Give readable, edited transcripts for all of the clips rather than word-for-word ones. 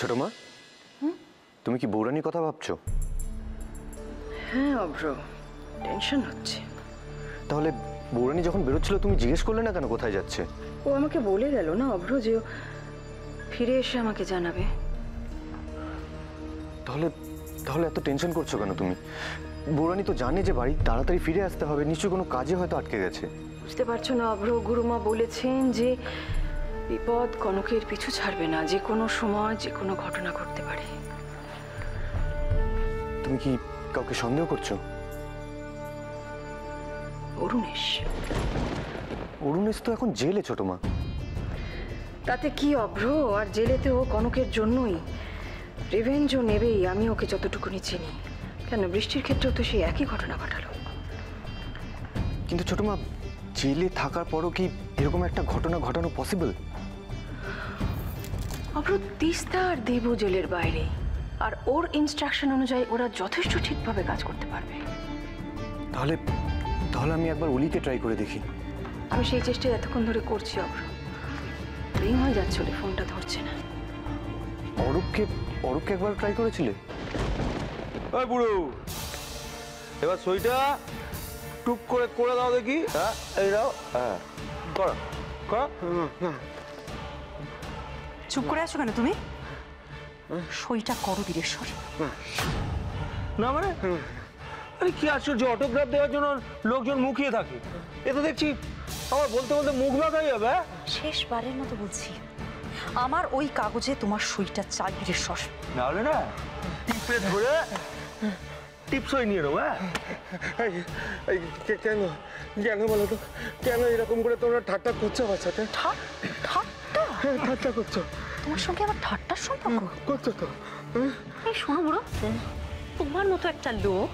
ছোট মা, তুমি কি বৌরানির কথা ভাবছো? হ্যাঁ অভ্র, টেনশন হচ্ছে। তাহলে বৌরানি যখন বেরোচ্ছিল তুমি জিজ্ঞেস করলে না কেন কোথায় যাচ্ছে? ও আমাকে বলে গেল না অভ্র যে ফিরে এসে আমাকে জানাবে। তাহলে তাহলে এত টেনশন করছো কেন তুমি? বৌরানি তো জানে যে বাড়ি তাড়াতাড়ি ফিরে আসতে হবে, নিশ্চয়ই কোনো কাজে হয়তো আটকে গেছে। বুঝতে পারছো না অভ্র, গুরুমা বলেছেন যে বিপদ কনকের পিছু ছাড়বে না, যে কোনো সময় যে কোনো ঘটনা ঘটতে পারে। তুমি কি কাউকে সন্দেহ করছো? অরুণেশ। অরুণেশ তো এখন জেলে ছোট মা। তাতে কি অভ্র, আর জেলেতে ও কনকের জন্যই রিভেঞ্জও নেবেই, আমি ওকে যতটুকুনি চিনি। কেন, বৃষ্টির ক্ষেত্রেও তো সেই একই ঘটনা ঘটালো। কিন্তু ছোট মা, জেলে থাকার পরও কি এরকম একটা ঘটনা ঘটানো পসিবল? অভ্র, তিস্তা আর দেবু জেলের বাইরে, আর ওর ইনস্ট্রাকশন অনুযায়ী ওরা যথেষ্ট ঠিকভাবে কাজ করতে পারবে। তাহলে তাহলে আমি একবার অলিকে ট্রাই করে দেখি। আমি সেই চেষ্টায় এতক্ষণ ধরে করছি অভ্র। রিং হয়ে যাচ্ছিল, ফোনটা ধরছে না। অরূপকে একবার ট্রাই করেছিলে? ওই বুড়ো, এবার সইটা টুক করে দাও দেখি। হ্যাঁ, এই দাও। হ্যাঁ, করো করো। চুপ করে আছো কেন তুমি? সইটা করো বীরেশ্বর। না মানে, আরে কি আশ্চর্য, অটোগ্রাফ দেওয়ার জন্য লোকজন মুখিয়ে থাকে, এ তো দেখছি আমার বলতে বলতে মুখ লাগাই হবে। শেষবারের মতো বলছি, আমার ওই কাগজে তোমার সইটা চাই বীরেশ্বর। না হলে না টিপে ধরে টিপসই নিয়ে নেবো। কেন কেন বলো তো, কেন এরকম করে তোমরা ঠাট্টা করছো আমার সাথে? ঠাট্টা? ঠাট্টা করছো? তোমার সঙ্গে আমার ঠাট্টার সম্পর্ক করছো তো? এই শোনো বুড়ো, তোমার মতো একটা লোক,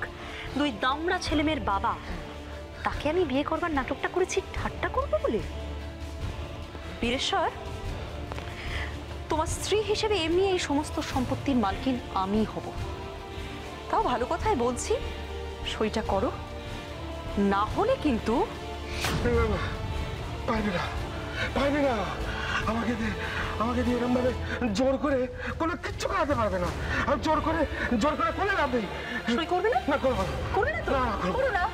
দুই দামড়া ছেলেমেয়ের বাবা, তাকে আমি বিয়ে করবার নাটকটা করেছি ঠাট্টা করবো বলে? বীরেশ্বর, তোমার স্ত্রী হিসেবে এমনি এই সমস্ত সম্পত্তির মালকিন আমি হব। তাও ভালো কথাই বলছি, সইটা করো, না হলে কিন্তু। পারবে না, পারবে না। আমাকে দিয়ে এরকম ভাবে জোর করে কোনো কিচ্ছু করাতে পারবে না। আর জোর করে কোনো লাভ নেই। সই করবে না? না, করবো না। করবে না তো? না, করবো করো না।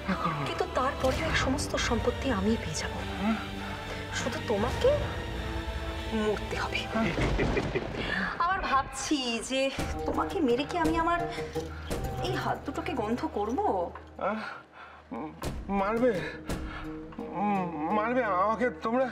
না, করবো না। কিন্তু তারপরে এই সমস্ত সম্পত্তি আমি পেয়ে যাব, শুধু তোমাকে মরতে হবে। আবার ভাবছি যে তোমাকে মেরে কি আমি আমার এই হাত দুটোকে গন্ধ করব? মারবে মারবে আমাকে তোমরা?